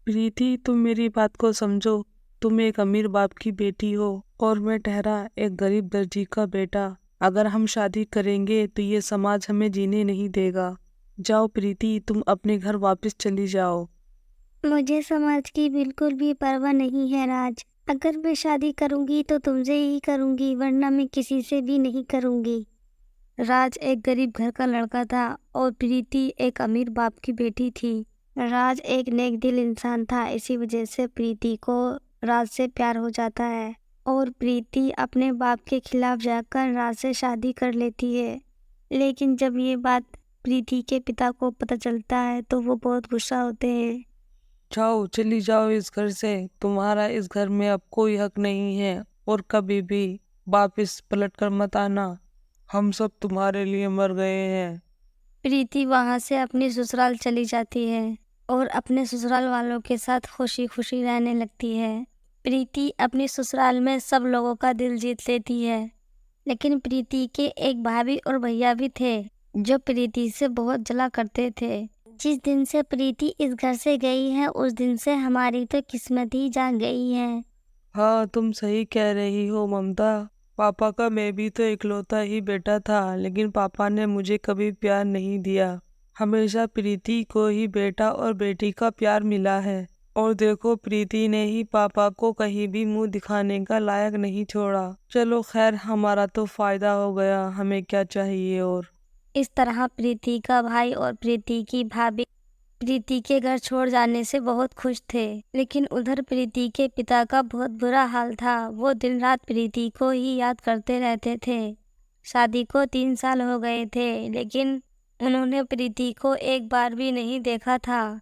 प्रीति, तुम मेरी बात को समझो। तुम एक अमीर बाप की बेटी हो और मैं ठहरा एक गरीब दर्जी का बेटा। अगर हम शादी करेंगे तो ये समाज हमें जीने नहीं देगा। जाओ प्रीति, तुम अपने घर वापस चली जाओ। मुझे समाज की बिल्कुल भी परवाह नहीं है राज। अगर मैं शादी करूंगी तो तुमसे ही करूंगी, वरना मैं किसी से भी नहीं करूंगी। राज एक गरीब घर का लड़का था और प्रीति एक अमीर बाप की बेटी थी। राज एक नेक दिल इंसान था, इसी वजह से प्रीति को राज से प्यार हो जाता है और प्रीति अपने बाप के खिलाफ जाकर राज से शादी कर लेती है। लेकिन जब ये बात प्रीति के पिता को पता चलता है तो वो बहुत गुस्सा होते हैं। जाओ, चली जाओ इस घर से। तुम्हारा इस घर में अब कोई हक नहीं है और कभी भी वापिस पलट कर मत आना। हम सब तुम्हारे लिए मर गए हैं। प्रीति वहां से अपनी ससुराल चली जाती है और अपने ससुराल वालों के साथ खुशी खुशी रहने लगती है। प्रीति अपने ससुराल में सब लोगों का दिल जीत लेती है, लेकिन प्रीति के एक भाभी और भैया भी थे जो प्रीति से बहुत जला करते थे। जिस दिन से प्रीति इस घर से गई है उस दिन से हमारी तो किस्मत ही जाग गई है। हाँ, तुम सही कह रही हो ममता। पापा का मैं भी तो इकलौता ही बेटा था, लेकिन पापा ने मुझे कभी प्यार नहीं दिया। हमेशा प्रीति को ही बेटा और बेटी का प्यार मिला है। और देखो, प्रीति ने ही पापा को कहीं भी मुंह दिखाने का लायक नहीं छोड़ा। चलो खैर, हमारा तो फायदा हो गया, हमें क्या चाहिए और। इस तरह प्रीति का भाई और प्रीति की भाभी प्रीति के घर छोड़ जाने से बहुत खुश थे, लेकिन उधर प्रीति के पिता का बहुत बुरा हाल था। वो दिन रात प्रीति को ही याद करते रहते थे। शादी को 3 साल हो गए थे, लेकिन उन्होंने प्रीति को एक बार भी नहीं देखा था।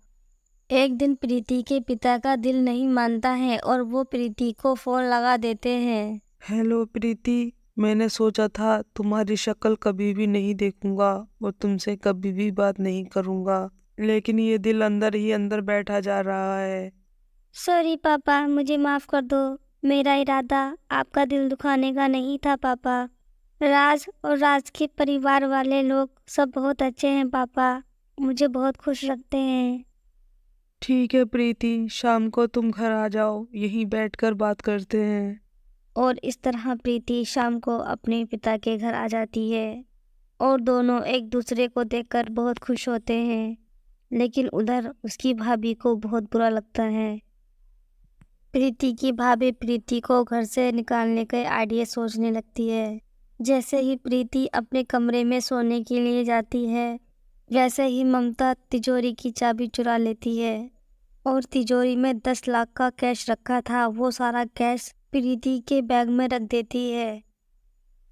एक दिन प्रीति के पिता का दिल नहीं मानता है और वो प्रीति को फोन लगा देते हैं। हेलो प्रीति, मैंने सोचा था तुम्हारी शक्ल कभी भी नहीं देखूंगा और तुमसे कभी भी बात नहीं करूंगा, लेकिन ये दिल अंदर ही अंदर बैठा जा रहा है। सॉरी पापा, मुझे माफ कर दो। मेरा इरादा आपका दिल दुखाने का नहीं था पापा। राज और राज के परिवार वाले लोग सब बहुत अच्छे हैं पापा, मुझे बहुत खुश रखते हैं। ठीक है प्रीति, शाम को तुम घर आ जाओ, यहीं बैठकर बात करते हैं। और इस तरह प्रीति शाम को अपने पिता के घर आ जाती है और दोनों एक दूसरे को देखकर बहुत खुश होते हैं। लेकिन उधर उसकी भाभी को बहुत बुरा लगता है। प्रीति की भाभी प्रीति को घर से निकालने के आइडिया सोचने लगती है। जैसे ही प्रीति अपने कमरे में सोने के लिए जाती है, वैसे ही ममता तिजोरी की चाबी चुरा लेती है और तिजोरी में 10 लाख का कैश रखा था, वो सारा कैश प्रीति के बैग में रख देती है।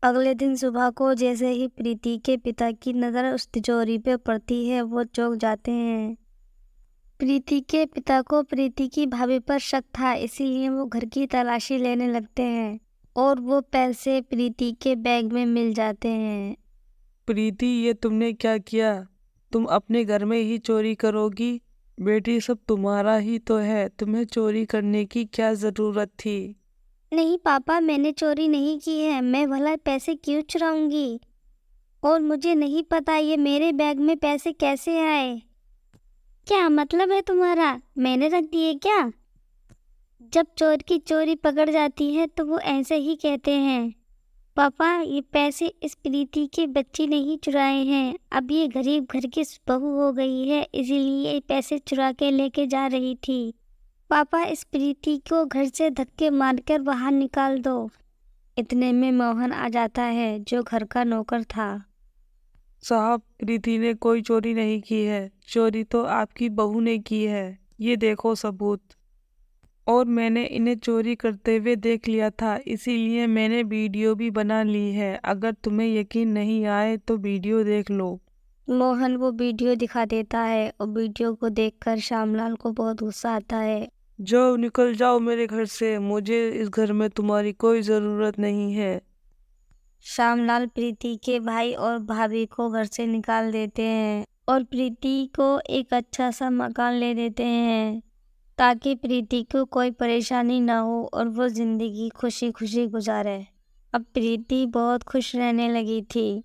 अगले दिन सुबह को जैसे ही प्रीति के पिता की नज़र उस तिजोरी पे पड़ती है, वो चौंक जाते हैं। प्रीति के पिता को प्रीति की भाभी पर शक था, इसीलिए वो घर की तलाशी लेने लगते हैं और वो पैसे प्रीति के बैग में मिल जाते हैं। प्रीति, ये तुमने क्या किया? तुम अपने घर में ही चोरी करोगी? बेटी, सब तुम्हारा ही तो है, तुम्हें चोरी करने की क्या जरूरत थी? नहीं पापा, मैंने चोरी नहीं की है। मैं भला पैसे क्यों चुराऊंगी? और मुझे नहीं पता ये मेरे बैग में पैसे कैसे आए। क्या मतलब है तुम्हारा? मैंने रख दिए क्या? जब चोर की चोरी पकड़ जाती है तो वो ऐसे ही कहते हैं। पापा, ये पैसे इस प्रीति के बच्चे ने ही चुराए हैं। अब ये गरीब घर की बहू हो गई है, इसीलिए ये पैसे चुरा के लेके जा रही थी। पापा, इस प्रीति को घर से धक्के मारकर बाहर निकाल दो। इतने में मोहन आ जाता है, जो घर का नौकर था। साहब, प्रीति ने कोई चोरी नहीं की है, चोरी तो आपकी बहू ने की है। ये देखो सबूत। और मैंने इन्हें चोरी करते हुए देख लिया था, इसीलिए मैंने वीडियो भी बना ली है। अगर तुम्हें यकीन नहीं आए तो वीडियो देख लो। मोहन वो वीडियो दिखा देता है और वीडियो को देखकर श्यामलाल को बहुत गुस्सा आता है। जाओ, निकल जाओ मेरे घर से, मुझे इस घर में तुम्हारी कोई जरूरत नहीं है। श्यामलाल प्रीति के भाई और भाभी को घर से निकाल देते हैं और प्रीति को एक अच्छा सा मकान ले देते हैं ताकि प्रीति को कोई परेशानी ना हो और वो जिंदगी खुशी खुशी गुजारे। अब प्रीति बहुत खुश रहने लगी थी।